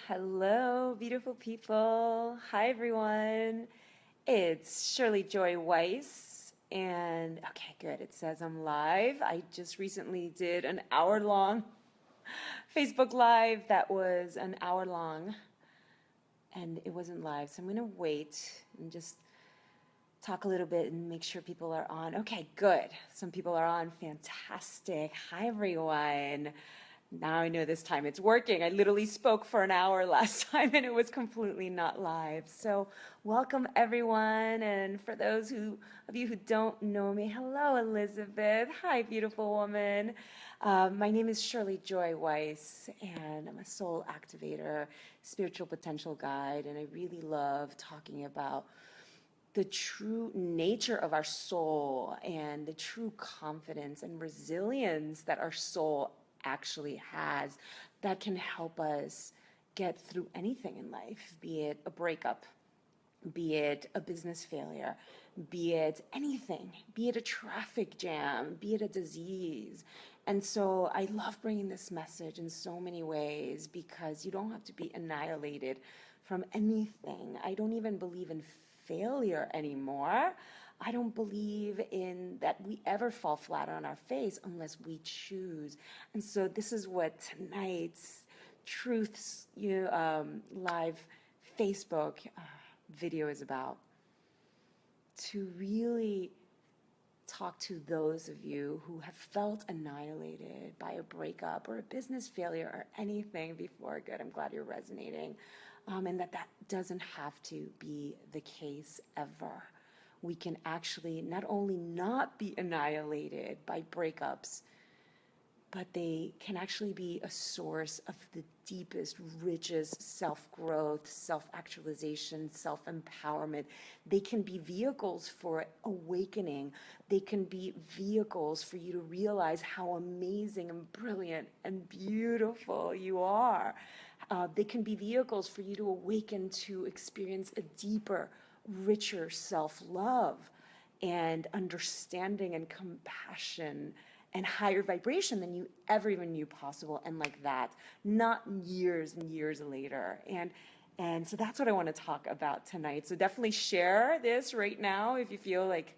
Hello, beautiful people. Hi, everyone. It's Shirly Joy Weiss. And okay, good. It says I'm live. I just recently did an hour-long Facebook Live that was an hour long, and it wasn't live. So I'm going to wait and just talk a little bit and make sure people are on. Okay, good. Some people are on. Fantastic. Hi, everyone. Now I know this time it's working. I literally spoke for an hour last time and it was completely not live. So welcome everyone. And for those of you who don't know me, hello Elizabeth. Hi, beautiful woman. My name is Shirly Joy Weiss and I'm a soul activator, spiritual potential guide, and I really love talking about the true nature of our soul and the true confidence and resilience that our soul actually has that can help us get through anything in life, be it a breakup, be it a business failure, be it anything, be it a traffic jam, be it a disease. And so I love bringing this message in so many ways because you don't have to be annihilated from anything. I don't even believe in failure anymore. I don't believe in that we ever fall flat on our face unless we choose. And so this is what tonight's Truths live Facebook video is about. To really talk to those of you who have felt annihilated by a breakup or a business failure or anything before. Good, I'm glad you're resonating. And that doesn't have to be the case ever. We can actually not only not be annihilated by breakups, but they can actually be a source of the deepest, richest self-growth, self-actualization, self-empowerment. They can be vehicles for awakening. They can be vehicles for you to realize how amazing and brilliant and beautiful you are. They can be vehicles for you to awaken to experience a deeper, richer self-love and understanding and compassion and higher vibration than you ever even knew possible, and like that, not years and years later. And so that's what I want to talk about tonight. So definitely share this right now if you feel like,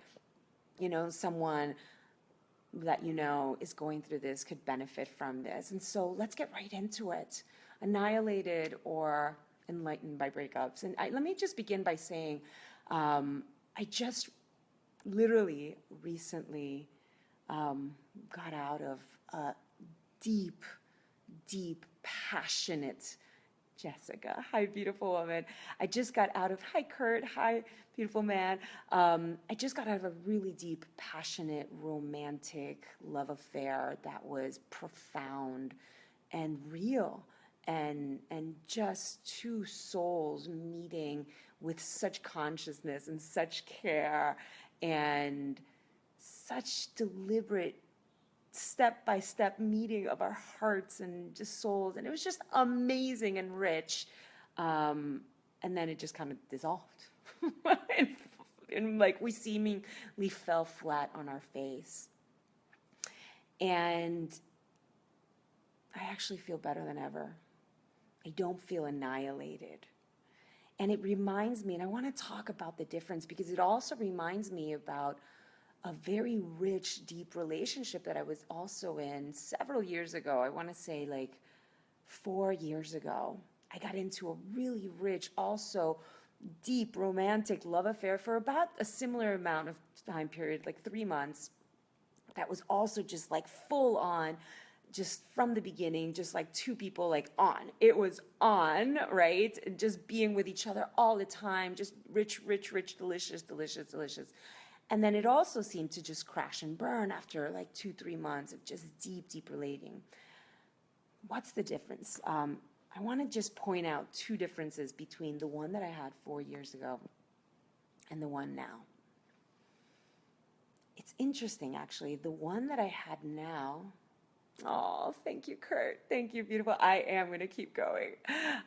someone that is going through this could benefit from this. And so let's get right into it. Annihilated or enlightened by breakups. And let me just begin by saying, I just literally recently got out of a deep, deep, passionate Jessica. Hi, beautiful woman. I just got out of, hi, Kurt. Hi, beautiful man. I just got out of a really deep, passionate, romantic love affair that was profound and real. And just two souls meeting with such consciousness and such care and such deliberate step-by-step meeting of our hearts and just souls. And it was just amazing and rich. And then it just kind of dissolved. and like we seemingly fell flat on our face. And I actually feel better than ever. I don't feel annihilated. And it reminds me, and I want to talk about the difference because it also reminds me about a very rich, deep relationship that I was also in several years ago. I want to say like 4 years ago. I got into a really rich, also deep, romantic love affair for about a similar amount of time period, like 3 months. That was also just like full on, just from the beginning, just like two people like on. It was on, right? And just being with each other all the time, just rich, rich, rich, delicious, delicious, delicious. And then it also seemed to just crash and burn after like 2-3 months of just deep, deep relating. What's the difference? I want to just point out two differences between the one that I had 4 years ago and the one now. It's interesting, actually. The one that I had now, oh, thank you, Kurt. Thank you, beautiful. I am going to keep going.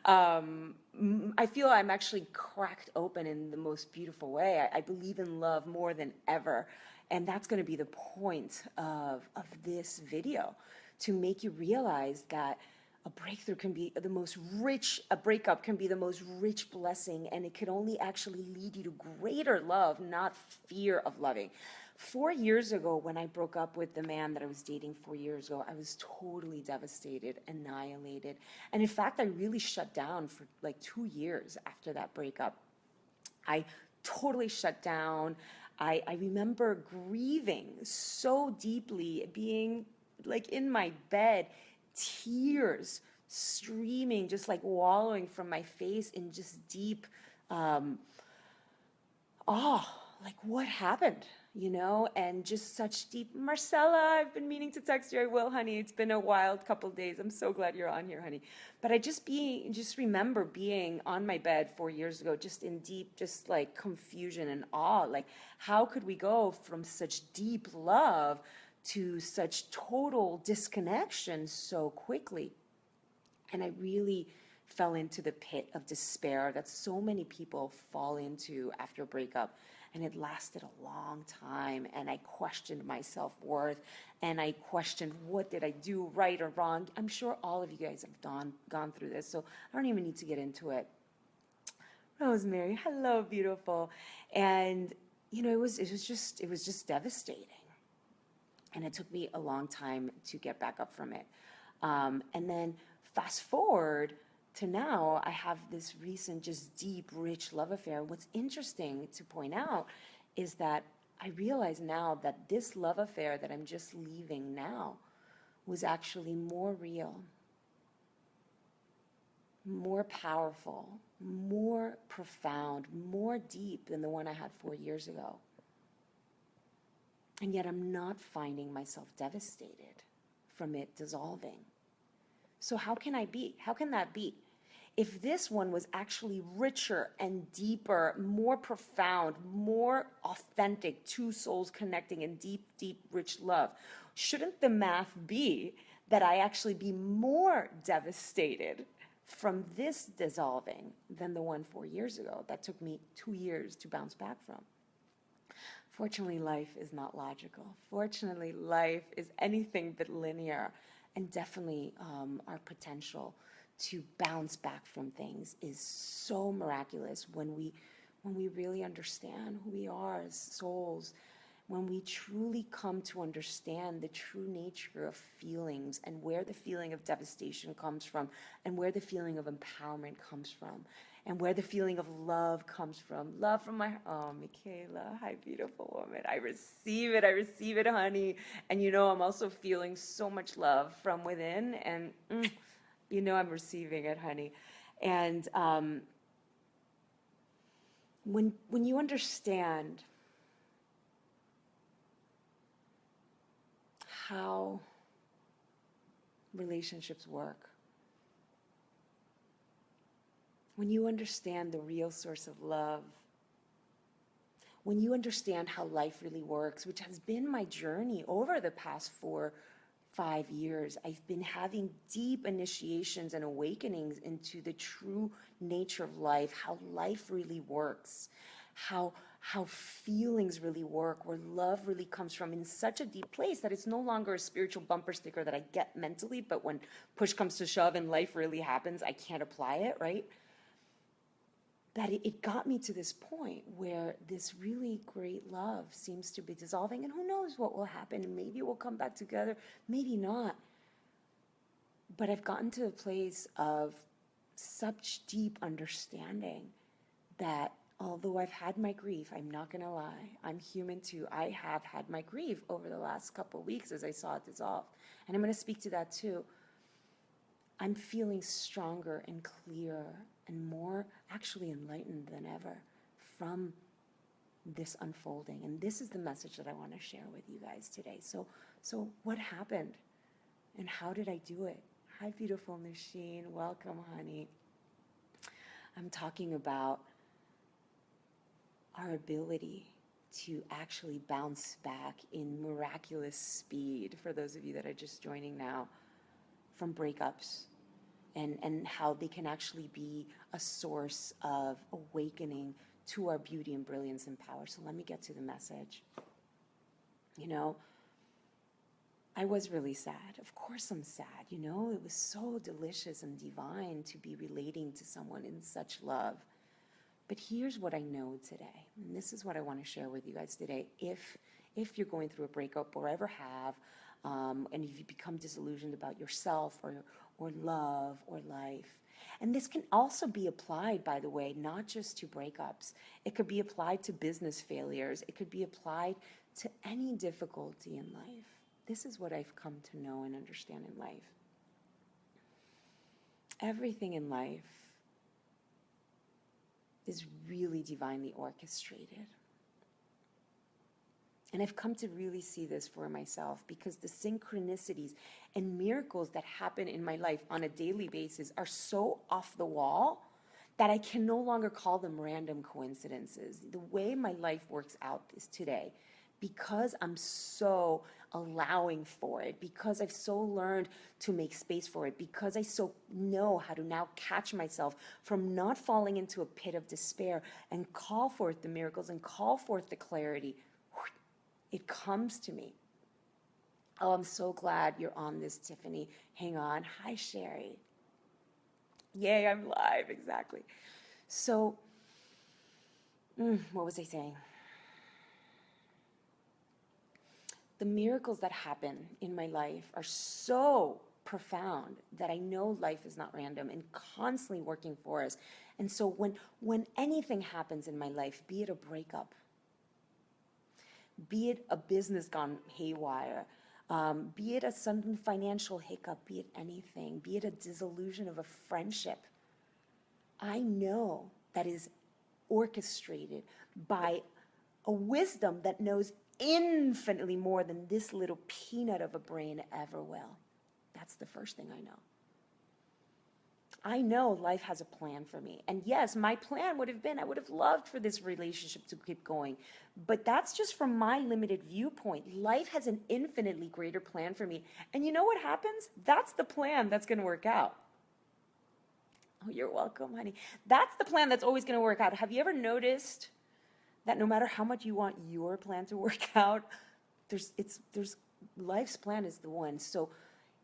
I feel I'm actually cracked open in the most beautiful way. I believe in love more than ever. And that's going to be the point of this video, to make you realize that a breakthrough can be the most rich, a breakup can be the most rich blessing, and it could only actually lead you to greater love, not fear of loving. 4 years ago, when I broke up with the man that I was dating 4 years ago, I was totally devastated, annihilated. And in fact, I really shut down for like 2 years after that breakup. I totally shut down. I remember grieving so deeply, being like in my bed, tears streaming, just like wallowing from my face in just deep awe, like what happened, and just such deep, Marcella, I've been meaning to text you. I will, honey. It's been a wild couple days. I'm so glad you're on here, honey. But I just remember being on my bed 4 years ago, just in deep, just like confusion and awe. Like, how could we go from such deep love to such total disconnection so quickly? And I really fell into the pit of despair that so many people fall into after a breakup. And it lasted a long time. And I questioned my self-worth. And I questioned, what did I do right or wrong? I'm sure all of you guys have gone through this, so I don't even need to get into it. Rosemary, hello, beautiful. And, it was just devastating. And it took me a long time to get back up from it. And then fast forward to now, I have this recent, just deep, rich love affair. What's interesting to point out is that I realize now that this love affair that I'm just leaving now was actually more real, more powerful, more profound, more deep than the one I had 4 years ago. And yet I'm not finding myself devastated from it dissolving. So how can that be? If this one was actually richer and deeper, more profound, more authentic, two souls connecting in deep, deep, rich love, shouldn't the math be that I actually be more devastated from this dissolving than the one 4 years ago that took me 2 years to bounce back from? Fortunately, life is not logical. Fortunately, life is anything but linear. And definitely our potential to bounce back from things is so miraculous when we really understand who we are as souls, when we truly come to understand the true nature of feelings and where the feeling of devastation comes from and where the feeling of empowerment comes from and where the feeling of love comes from. Love from my, oh, Michaela, hi, beautiful woman. I receive it, honey. And I'm also feeling so much love from within, and I'm receiving it, honey. And when you understand how relationships work, when you understand the real source of love, when you understand how life really works, which has been my journey over the past 4-5 years, I've been having deep initiations and awakenings into the true nature of life, how life really works, how feelings really work, where love really comes from in such a deep place that it's no longer a spiritual bumper sticker that I get mentally, but when push comes to shove and life really happens, I can't apply it, right? That it got me to this point where this really great love seems to be dissolving, and who knows what will happen. Maybe we'll come back together, maybe not. But I've gotten to a place of such deep understanding that although I've had my grief, I'm not going to lie, I'm human too. I have had my grief over the last couple of weeks as I saw it dissolve. And I'm going to speak to that too. I'm feeling stronger and clearer and more actually enlightened than ever from this unfolding. And this is the message that I want to share with you guys today. So what happened and how did I do it? Hi, beautiful Nasheen. Welcome, honey. I'm talking about our ability to actually bounce back in miraculous speed, for those of you that are just joining now, from breakups, and how they can actually be a source of awakening to our beauty and brilliance and power. So let me get to the message. I was really sad. Of course I'm sad, you know? It was so delicious and divine to be relating to someone in such love. But here's what I know today, and this is what I want to share with you guys today. If you're going through a breakup or ever have, and if you become disillusioned about yourself or love or life, and this can also be applied, by the way, not just to breakups. It could be applied to business failures. It could be applied to any difficulty in life. This is what I've come to know and understand in life. Everything in life is really divinely orchestrated. And I've come to really see this for myself because the synchronicities and miracles that happen in my life on a daily basis are so off the wall that I can no longer call them random coincidences. The way my life works out is today, because I'm so allowing for it, because I've so learned to make space for it, because I so know how to now catch myself from not falling into a pit of despair and call forth the miracles and call forth the clarity. It comes to me. Oh, I'm so glad you're on this, Tiffany. Hang on. Hi, Sherry. Yay, I'm live. Exactly. So, what was I saying? The miracles that happen in my life are so profound that I know life is not random and constantly working for us. And so when anything happens in my life, be it a breakup, be it a business gone haywire, be it a sudden financial hiccup, be it anything, be it a disillusion of a friendship, I know that is orchestrated by a wisdom that knows infinitely more than this little peanut of a brain ever will. That's the first thing I know. I know life has a plan for me. And yes, my plan would have been, I would have loved for this relationship to keep going. But that's just from my limited viewpoint. Life has an infinitely greater plan for me. And you know what happens? That's the plan that's going to work out. Oh, you're welcome, honey. That's the plan that's always going to work out. Have you ever noticed that no matter how much you want your plan to work out, there's life's plan is the one. So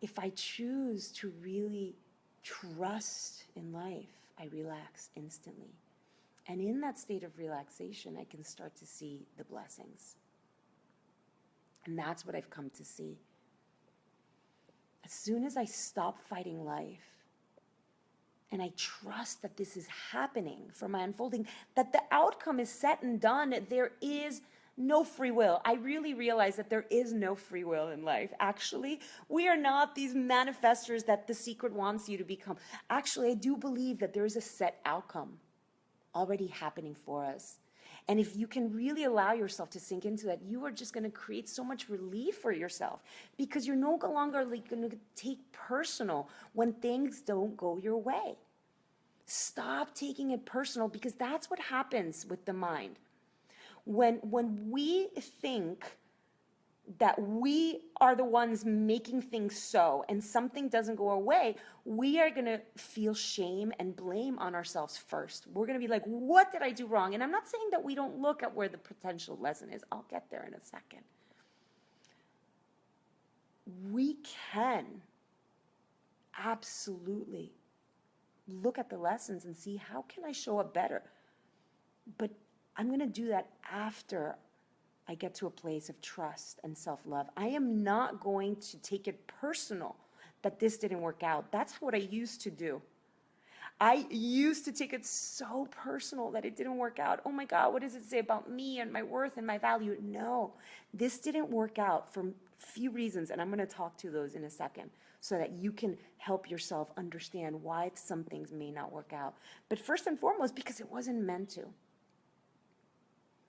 if I choose to really trust in life, I relax instantly. And in that state of relaxation, I can start to see the blessings. And that's what I've come to see. As soon as I stop fighting life, and I trust that this is happening for my unfolding, that the outcome is set and done, there is no free will. I really realize that there is no free will in life. Actually, we are not these manifestors that The Secret wants you to become. Actually, I do believe that there is a set outcome already happening for us. And if you can really allow yourself to sink into that, you are just going to create so much relief for yourself, because you're no longer going to take personal when things don't go your way. Stop taking it personal, because that's what happens with the mind. When we think that we are the ones making things so, and something doesn't go our way, we are going to feel shame and blame on ourselves first. We're going to be like, what did I do wrong? And I'm not saying that we don't look at where the potential lesson is. I'll get there in a second. We can absolutely look at the lessons and see, how can I show up better? But I'm going to do that after I get to a place of trust and self-love. I am not going to take it personal that this didn't work out. That's what I used to do. I used to take it so personal that it didn't work out. Oh my God, what does it say about me and my worth and my value? No, this didn't work out for a few reasons, and I'm going to talk to those in a second so that you can help yourself understand why some things may not work out. But first and foremost, because it wasn't meant to.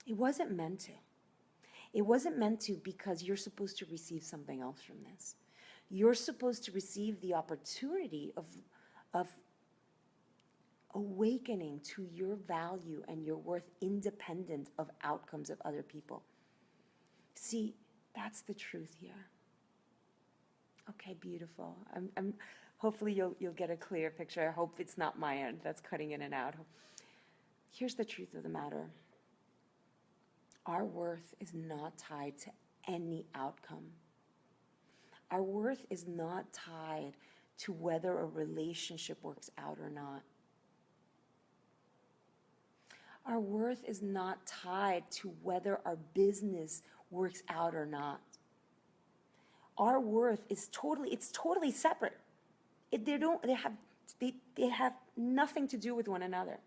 It wasn't meant to. It wasn't meant to, because you're supposed to receive something else from this. You're supposed to receive the opportunity of awakening to your value and your worth independent of outcomes of other people. See, that's the truth here. Okay, beautiful. I'm hopefully you'll get a clear picture. I hope it's not my end that's cutting in and out. Here's the truth of the matter. Our worth is not tied to any outcome. Our worth is not tied to whether a relationship works out or not. Our worth is not tied to whether our business works out or not. Our worth is totally separate. They have nothing to do with one another.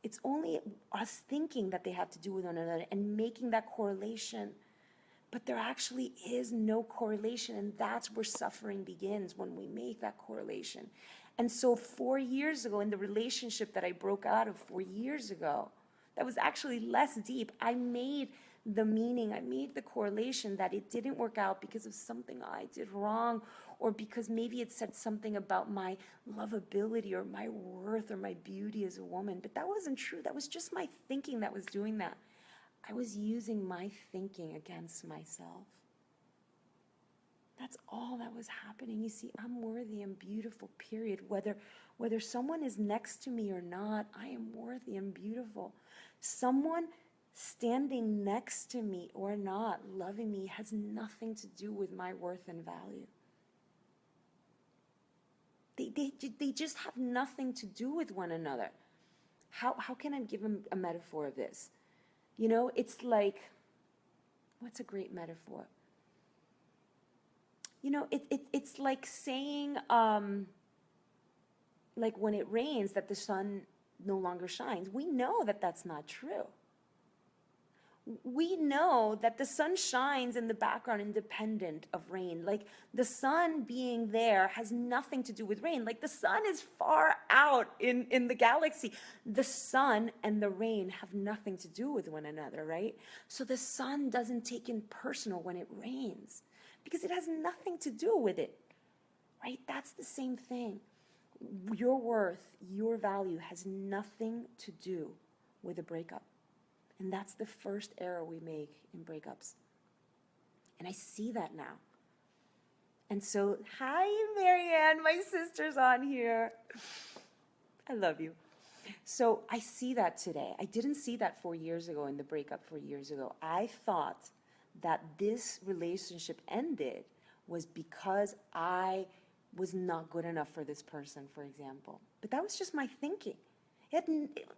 It's only us thinking that they have to do with one another and making that correlation. But there actually is no correlation, and that's where suffering begins, when we make that correlation. And so 4 years ago, in the relationship that I broke out of 4 years ago, that was actually less deep, I made the correlation that it didn't work out because of something I did wrong, or because maybe it said something about my lovability or my worth or my beauty as a woman. But that wasn't true. That was just my thinking that was doing that. I was using my thinking against myself. That's all that was happening. You see, I'm worthy and beautiful, period. Whether someone is next to me or not, I am worthy and beautiful. Someone standing next to me or not, loving me, has nothing to do with my worth and value. They just have nothing to do with one another. How can I give a metaphor of this? You know, it's like, what's a great metaphor? You know, it's like saying, like when it rains, that the sun no longer shines. We know that that's not true. We know that the sun shines in the background independent of rain. Like the sun being there has nothing to do with rain. Like the sun is far out in the galaxy. The sun and the rain have nothing to do with one another, right? So the sun doesn't take it personal when it rains because it has nothing to do with it, right? That's the same thing. Your worth, your value has nothing to do with a breakup. And that's the first error we make in breakups. And I see that now. And so, hi, Marianne, my sister's on here. I love you. So I see that today. I didn't see that 4 years ago in the breakup 4 years ago. I thought that this relationship ended was because I was not good enough for this person, for example. But that was just my thinking. That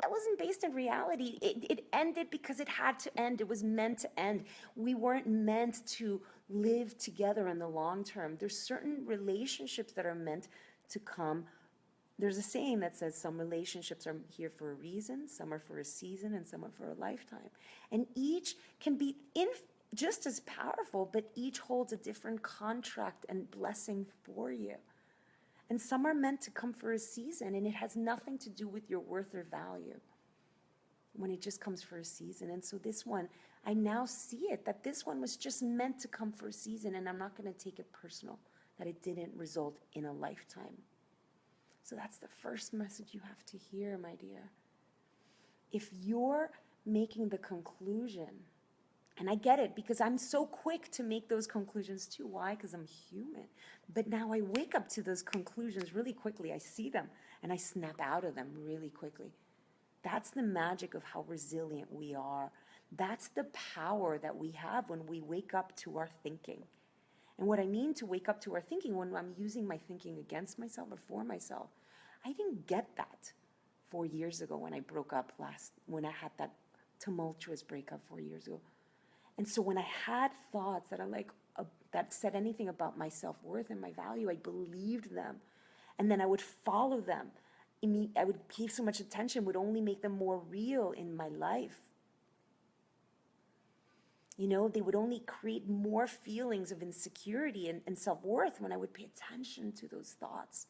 wasn't based in reality. It ended because it had to end. It was meant to end. We weren't meant to live together in the long term. There's certain relationships that are meant to come. There's a saying that says some relationships are here for a reason, some are for a season, and some are for a lifetime. And each can be just as powerful, but each holds a different contract and blessing for you. And some are meant to come for a season, and it has nothing to do with your worth or value when it just comes for a season. And so this one, I now see it, that this one was just meant to come for a season, and I'm not going to take it personal, that it didn't result in a lifetime. So that's the first message you have to hear, my dear. If you're making the conclusion, and I get it, because I'm so quick to make those conclusions too. Why? Because I'm human. But now I wake up to those conclusions really quickly. I see them, and I snap out of them really quickly. That's the magic of how resilient we are. That's the power that we have when we wake up to our thinking. And what I mean to wake up to our thinking, when I'm using my thinking against myself or for myself, I didn't get that 4 years ago when I broke up when I had that tumultuous breakup 4 years ago. And so when I had thoughts that are like, that said anything about my self-worth and my value, I believed them. And then I would follow them. I would pay so much attention, would only make them more real in my life. You know, they would only create more feelings of insecurity and self-worth when I would pay attention to those thoughts.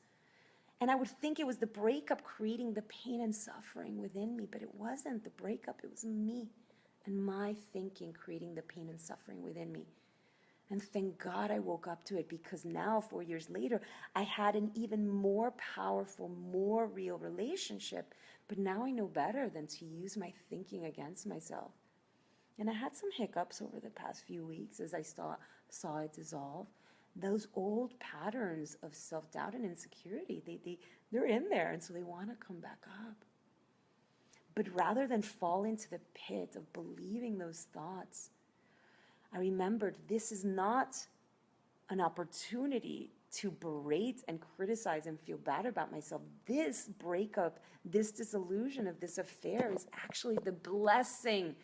And I would think it was the breakup creating the pain and suffering within me, but it wasn't the breakup, it was me. And my thinking creating the pain and suffering within me. And thank God I woke up to it, because now, 4 years later, I had an even more powerful, more real relationship. But now I know better than to use my thinking against myself. And I had some hiccups over the past few weeks as I saw it dissolve. Those old patterns of self-doubt and insecurity, they're in there, and so they want to come back up. But rather than fall into the pit of believing those thoughts, I remembered this is not an opportunity to berate and criticize and feel bad about myself. This breakup, this disillusion of this affair is actually the blessing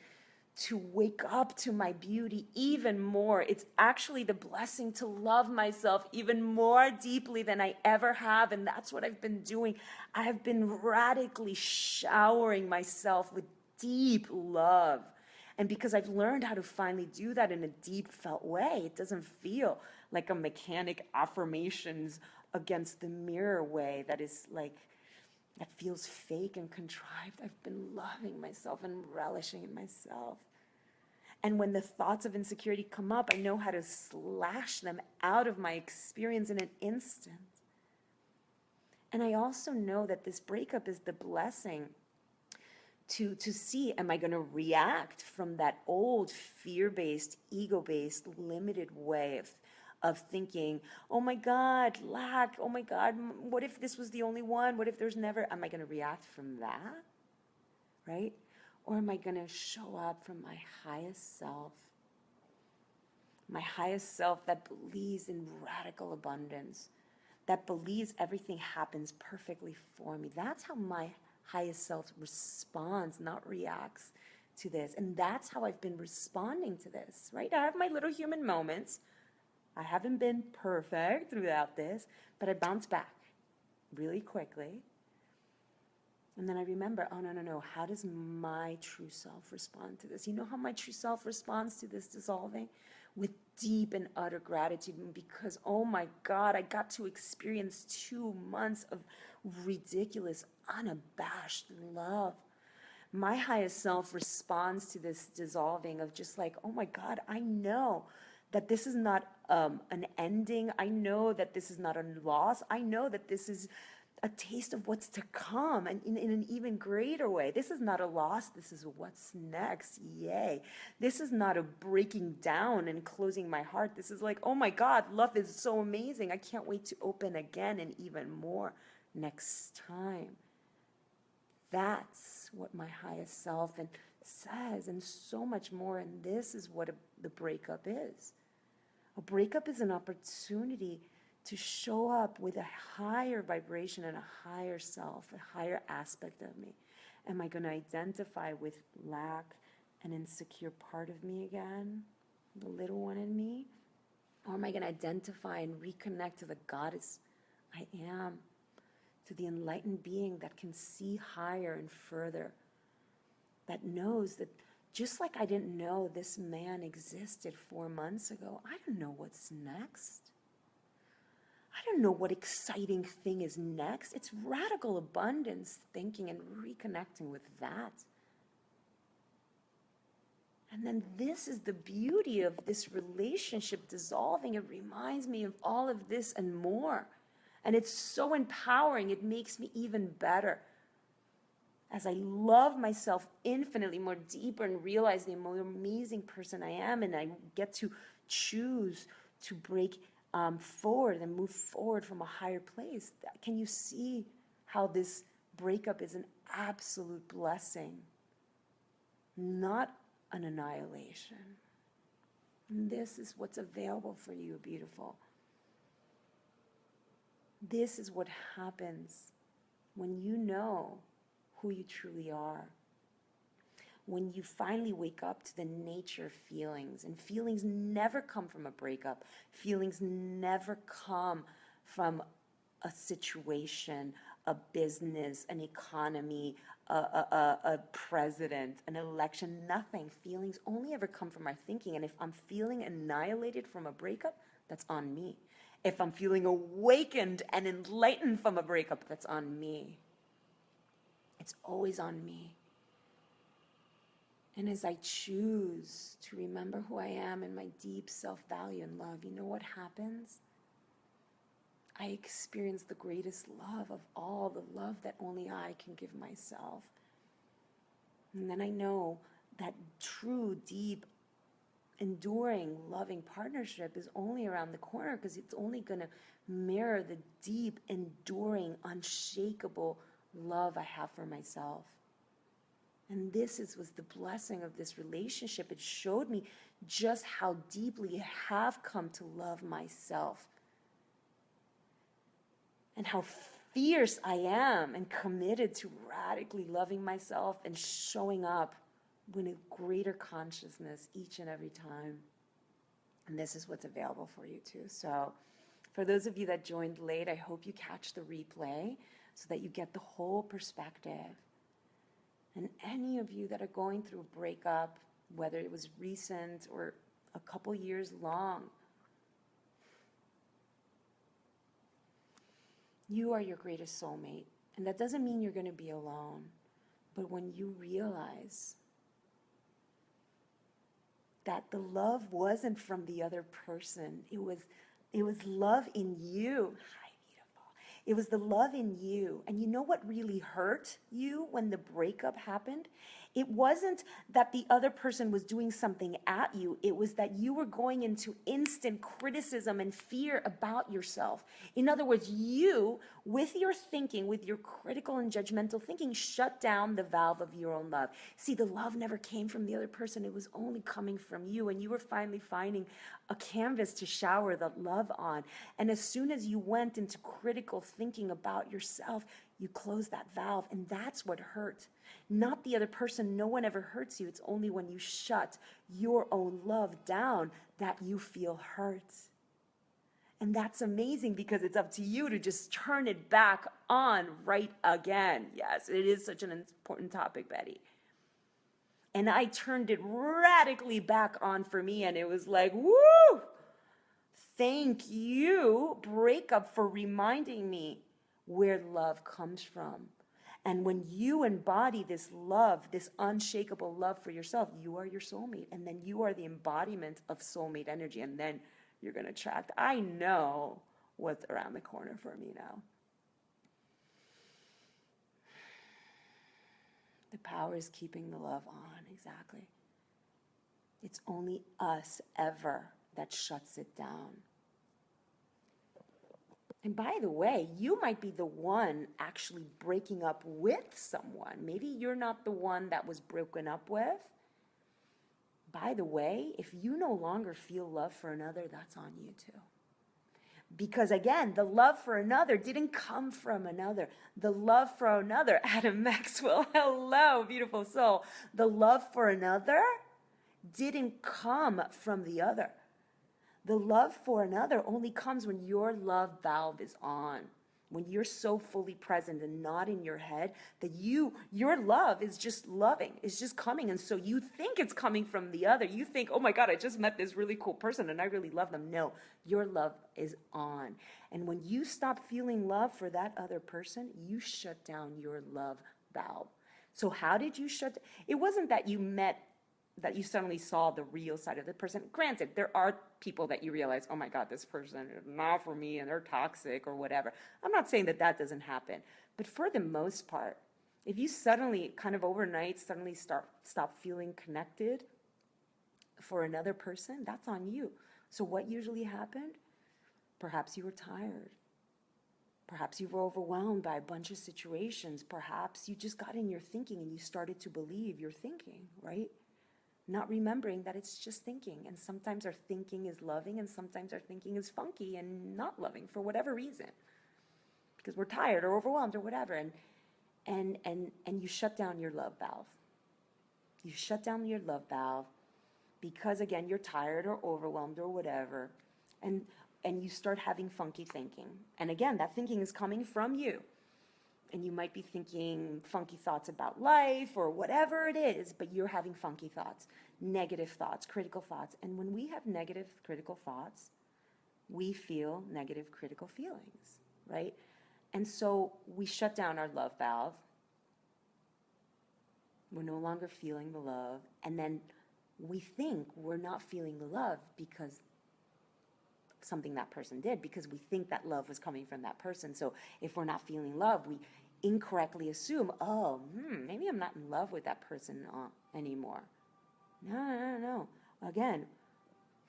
to wake up to my beauty even more. It's actually the blessing to love myself even more deeply than I ever have. And that's what I've been doing. I have been radically showering myself with deep love. And because I've learned how to finally do that in a deep felt way, it doesn't feel like a mechanic affirmations against the mirror way that is like, that feels fake and contrived. I've been loving myself and relishing in myself. And when the thoughts of insecurity come up, I know how to slash them out of my experience in an instant. And I also know that this breakup is the blessing to see, am I going to react from that old fear-based, ego-based, limited way of thinking, oh my God, lack, oh my God, what if this was the only one? What if there's never, am I going to react from that, right? Or am I going to show up from my highest self that believes in radical abundance, that believes everything happens perfectly for me? That's how my highest self responds, not reacts to this. And that's how I've been responding to this, right? I have my little human moments. I haven't been perfect throughout this, but I bounce back really quickly. And then I remember, oh, no, how does my true self respond to this? You know how my true self responds to this dissolving? With deep and utter gratitude, because, oh my God, I got to experience 2 months of ridiculous, unabashed love. My highest self responds to this dissolving of just like, oh my God, I know that this is not an ending. I know that this is not a loss. I know that this is a taste of what's to come, and in an even greater way. This is not a loss. This is what's next. Yay. This is not a breaking down and closing my heart. This is like, oh my God, love is so amazing. I can't wait to open again and even more next time. That's what my highest self says, and so much more. And this is what the breakup is. A breakup is an opportunity to show up with a higher vibration and a higher self, a higher aspect of me. Am I going to identify with lack, an insecure part of me again, the little one in me? Or am I going to identify and reconnect to the goddess I am, to the enlightened being that can see higher and further, that knows that just like I didn't know this man existed 4 months ago, I don't know what's next. I don't know what exciting thing is next. It's radical abundance thinking and reconnecting with that. And then this is the beauty of this relationship dissolving. It reminds me of all of this and more. And it's so empowering. It makes me even better. As I love myself infinitely more deeper and realize the more amazing person I am, and I get to choose to break forward and move forward from a higher place. Can you see how this breakup is an absolute blessing, not an annihilation? And this is what's available for you, beautiful. This is what happens when you know who you truly are. When you finally wake up to the nature of feelings, and feelings never come from a breakup. Feelings never come from a situation, a business, an economy, a president, an election, nothing. Feelings only ever come from our thinking. And if I'm feeling annihilated from a breakup, that's on me. If I'm feeling awakened and enlightened from a breakup, that's on me. It's always on me. And as I choose to remember who I am and my deep self-value and love, you know what happens? I experience the greatest love of all, the love that only I can give myself. And then I know that true, deep, enduring, loving partnership is only around the corner, because it's only going to mirror the deep, enduring, unshakable love I have for myself. And this was the blessing of this relationship. It showed me just how deeply I have come to love myself, and how fierce I am and committed to radically loving myself and showing up with a greater consciousness each and every time. And this is what's available for you too. So for those of you that joined late, I hope you catch the replay so that you get the whole perspective. And any of you that are going through a breakup, whether it was recent or a couple years long, you are your greatest soulmate. And that doesn't mean you're going to be alone. But when you realize that the love wasn't from the other person, it was love in you. Hi, beautiful. It was the love in you. And you know what really hurt you when the breakup happened? It wasn't that the other person was doing something at you. It was that you were going into instant criticism and fear about yourself. In other words, you, with your thinking, with your critical and judgmental thinking, shut down the valve of your own love. See, the love never came from the other person. It was only coming from you. And you were finally finding a canvas to shower the love on. And as soon as you went into critical thinking about yourself, you closed that valve. And that's what hurt. Not the other person. No one ever hurts you. It's only when you shut your own love down that you feel hurt. And that's amazing, because it's up to you to just turn it back on right again. Yes, it is such an important topic, Betty. And I turned it radically back on for me, and it was like, woo! Thank you, breakup, for reminding me where love comes from. And when you embody this love, this unshakable love for yourself, you are your soulmate. And then you are the embodiment of soulmate energy. And then you're going to attract. I know what's around the corner for me now. The power is keeping the love on. Exactly. It's only us ever that shuts it down. And by the way, you might be the one actually breaking up with someone. Maybe you're not the one that was broken up with. By the way, if you no longer feel love for another, that's on you too. Because again, the love for another didn't come from another. The love for another, Adam Maxwell, hello, beautiful soul. The love for another didn't come from the other. The love for another only comes when your love valve is on. When you're so fully present and not in your head that your love is just loving, it's just coming. And so you think it's coming from the other. You think, oh my God, I just met this really cool person and I really love them. No, your love is on. And when you stop feeling love for that other person, you shut down your love valve. So how did you shut? It wasn't that that you suddenly saw the real side of the person. Granted, there are people that you realize, oh my God, this person is not for me and they're toxic or whatever. I'm not saying that doesn't happen. But for the most part, if you suddenly, kind of overnight, suddenly stop feeling connected for another person, that's on you. So what usually happened? Perhaps you were tired. Perhaps you were overwhelmed by a bunch of situations. Perhaps you just got in your thinking and you started to believe your thinking, right? Not remembering that it's just thinking. And sometimes our thinking is loving and sometimes our thinking is funky and not loving for whatever reason. Because we're tired or overwhelmed or whatever. And you shut down your love valve. You shut down your love valve because, again, you're tired or overwhelmed or whatever. And you start having funky thinking. And again, that thinking is coming from you. And you might be thinking funky thoughts about life or whatever it is, but you're having funky thoughts, negative thoughts, critical thoughts. And when we have negative, critical thoughts, we feel negative, critical feelings, right? And so we shut down our love valve. We're no longer feeling the love. And then we think we're not feeling the love because something that person did, because we think that love was coming from that person. So if we're not feeling love, we incorrectly assume, maybe I'm not in love with that person anymore. No. Again,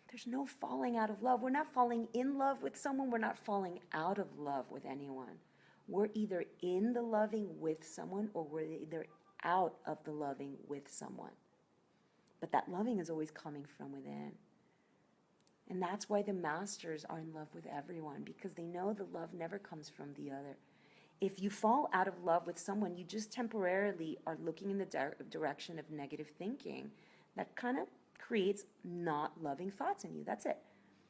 there's no falling out of love. We're not falling in love with someone. We're not falling out of love with anyone. We're either in the loving with someone or we're either out of the loving with someone. But that loving is always coming from within. And that's why the masters are in love with everyone, because they know the love never comes from the other. If you fall out of love with someone, you just temporarily are looking in the direction of negative thinking. That kind of creates not loving thoughts in you. That's it.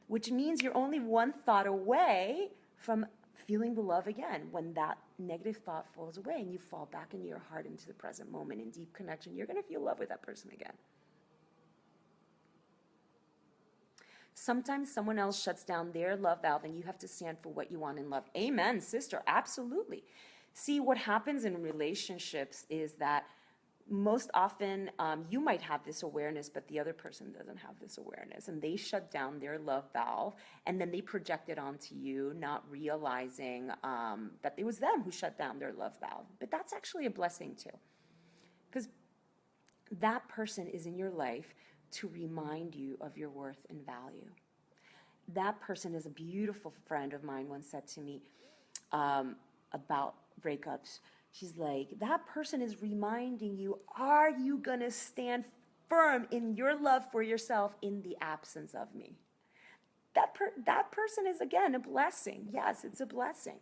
Which means you're only one thought away from feeling the love again. When that negative thought falls away and you fall back into your heart, into the present moment, in deep connection, you're going to feel love with that person again. Sometimes someone else shuts down their love valve and you have to stand for what you want in love. Amen, sister, absolutely. See, what happens in relationships is that most often you might have this awareness, but the other person doesn't have this awareness, and they shut down their love valve, and then they project it onto you, not realizing that it was them who shut down their love valve. But that's actually a blessing too, because that person is in your life to remind you of your worth and value. That person is a beautiful friend of mine once said to me about breakups. She's like, that person is reminding you, are you going to stand firm in your love for yourself in the absence of me? That person is, again, a blessing. Yes, it's a blessing.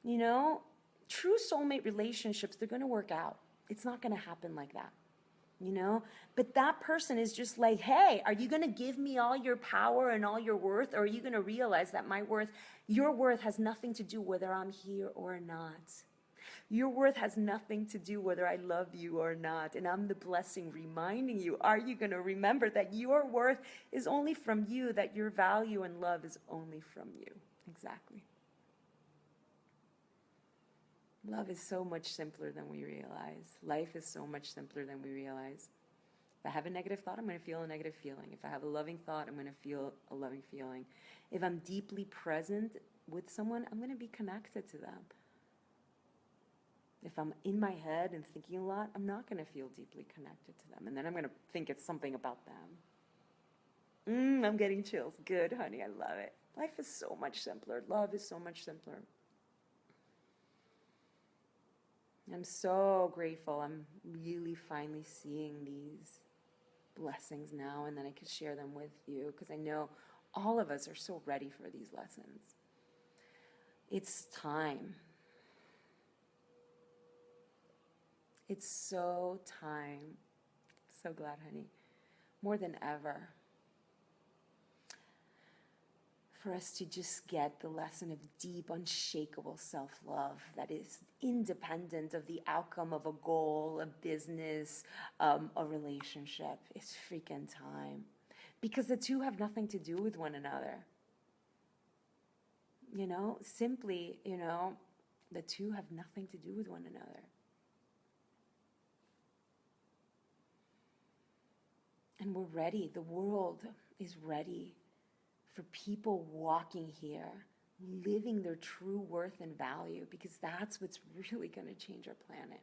You know, true soulmate relationships, they're going to work out. It's not going to happen like that. You know, but that person is just like, hey, are you going to give me all your power and all your worth? Or are you going to realize that your worth has nothing to do whether I'm here or not? Your worth has nothing to do whether I love you or not. And I'm the blessing reminding you, are you going to remember that your worth is only from you, that your value and love is only from you? Exactly. Love is so much simpler than we realize. Life is so much simpler than we realize. If I have a negative thought, I'm going to feel a negative feeling. If I have a loving thought, I'm going to feel a loving feeling. If I'm deeply present with someone, I'm going to be connected to them. If I'm in my head and thinking a lot, I'm not going to feel deeply connected to them. And then I'm going to think it's something about them. I'm getting chills. Good, honey. I love it. Life is so much simpler. Love is so much simpler. I'm so grateful. I'm really finally seeing these blessings now, and then I could share them with you, because I know all of us are so ready for these lessons. It's time. It's so time. So glad, honey. More than ever. For us to just get the lesson of deep, unshakable self-love that is independent of the outcome of a goal, a business, a relationship. It's freaking time. Because the two have nothing to do with one another. You know, simply, you know, the two have nothing to do with one another. And we're ready. The world is ready for people walking here, living their true worth and value, because that's what's really going to change our planet.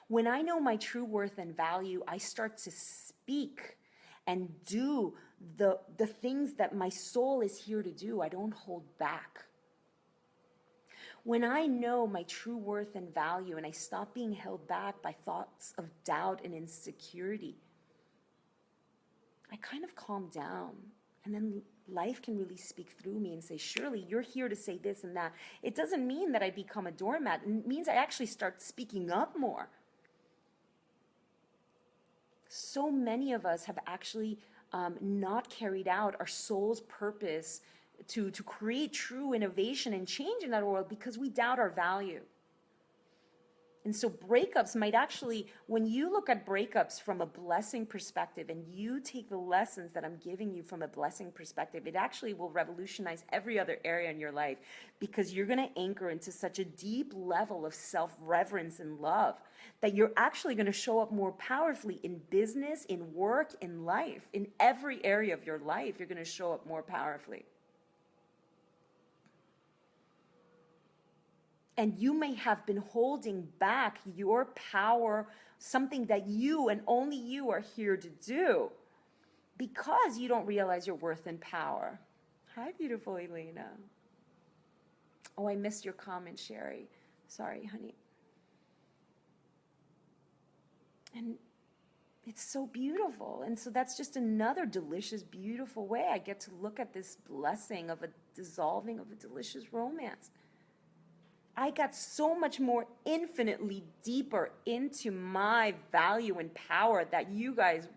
When I know my true worth and value, I start to speak and do the things that my soul is here to do. I don't hold back. When I know my true worth and value and I stop being held back by thoughts of doubt and insecurity, I kind of calm down, and then life can really speak through me and say, Shirley, you're here to say this and that. It doesn't mean that I become a doormat. It means I actually start speaking up more. So many of us have actually not carried out our soul's purpose to create true innovation and change in that world because we doubt our value. And so breakups might actually, when you look at breakups from a blessing perspective and you take the lessons that I'm giving you from a blessing perspective, it actually will revolutionize every other area in your life, because you're going to anchor into such a deep level of self-reverence and love that you're actually going to show up more powerfully in business, in work, in life. In every area of your life, you're going to show up more powerfully. And you may have been holding back your power, something that you and only you are here to do, because you don't realize your worth and power. Hi, beautiful Elena. Oh, I missed your comment, Sherry. Sorry, honey. And it's so beautiful. And so that's just another delicious, beautiful way I get to look at this blessing of a dissolving of a delicious romance. I got so much more infinitely deeper into my value and power that you guys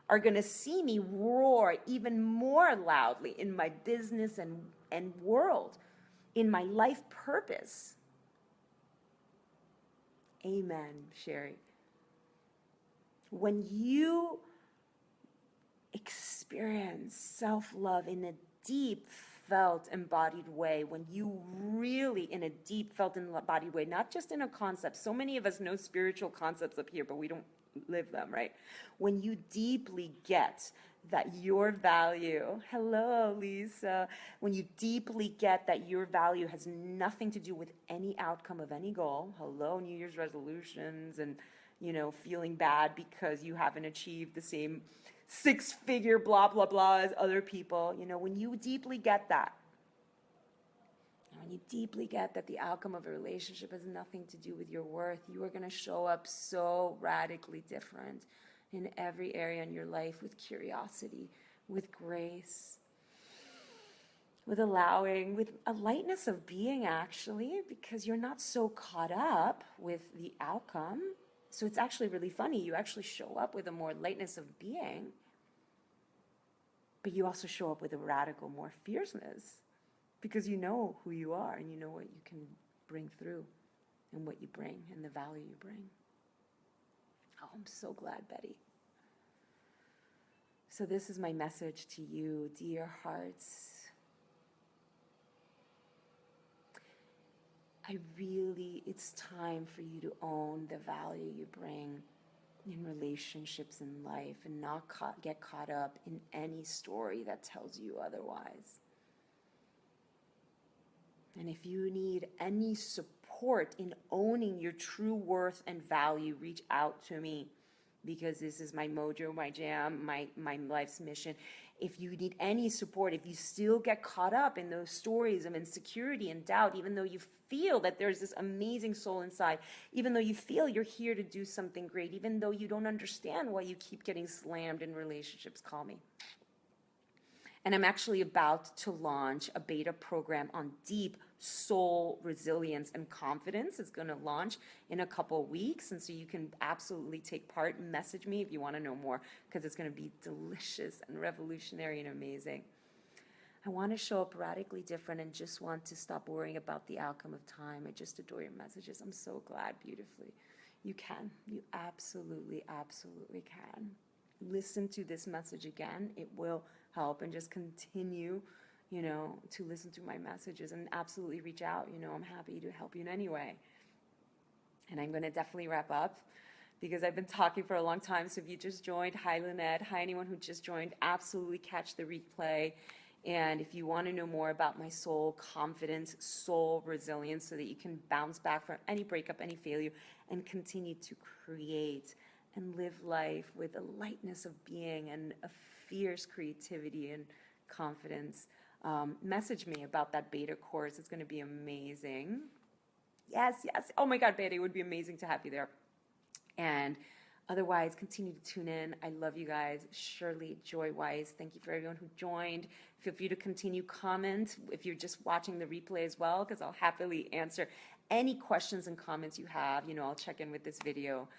are going to see me roar even more loudly in my business and world, in my life purpose. Amen, Sherry. When you experience self-love in a deep felt embodied way, when you really in a deep felt embodied way, not just in a concept. So many of us know spiritual concepts up here, but we don't live them, right? When you deeply get that your value, hello, Lisa, when you deeply get that your value has nothing to do with any outcome of any goal, hello, New Year's resolutions and, you know, feeling bad because you haven't achieved the same six-figure blah, blah, blah as other people. You know, when you deeply get that, when you deeply get that the outcome of a relationship has nothing to do with your worth, you are going to show up so radically different in every area in your life, with curiosity, with grace, with allowing, with a lightness of being, actually, because you're not so caught up with the outcome. So it's actually really funny. You actually show up with a more lightness of being, but you also show up with a radical more fierceness, because you know who you are and you know what you can bring through and what you bring and the value you bring. Oh, I'm so glad, Betty. So this is my message to you, dear hearts. It's time for you to own the value you bring in relationships in life and not get caught up in any story that tells you otherwise. And if you need any support in owning your true worth and value, reach out to me, because this is my mojo, my jam, my life's mission. If you need any support, if you still get caught up in those stories of insecurity and doubt, even though you feel that there's this amazing soul inside, even though you feel you're here to do something great, even though you don't understand why you keep getting slammed in relationships, call me. And I'm actually about to launch a beta program on deep soul resilience and confidence. It's going to launch in a couple of weeks. And so you can absolutely take part. Message me if you want to know more, because it's going to be delicious and revolutionary and amazing. I want to show up radically different and just want to stop worrying about the outcome of time. I just adore your messages. I'm so glad, beautifully. You can. You absolutely, absolutely can. Listen to this message again. It will help, and just continue, you know, to listen to my messages and absolutely reach out. You know, I'm happy to help you in any way. And I'm going to definitely wrap up, because I've been talking for a long time. So if you just joined, hi Lynette, hi anyone who just joined, absolutely catch the replay. And if you want to know more about my soul confidence, soul resilience, so that you can bounce back from any breakup, any failure, and continue to create and live life with a lightness of being and a fierce creativity and confidence, message me about that beta course. It's going to be amazing. Yes, yes. Oh my God, beta, it would be amazing to have you there. And otherwise, continue to tune in. I love you guys. Shirly Joy Weiss. Thank you for everyone who joined. Feel free to continue comment if you're just watching the replay as well, because I'll happily answer any questions and comments you have. You know, I'll check in with this video,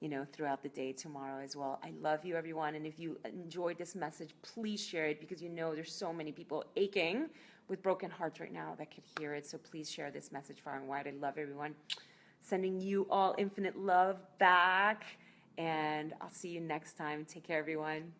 you know, throughout the day tomorrow as well. I love you, everyone. And if you enjoyed this message, please share it, because you know there's so many people aching with broken hearts right now that could hear it. So please share this message far and wide. I love everyone. Sending you all infinite love back. And I'll see you next time. Take care, everyone.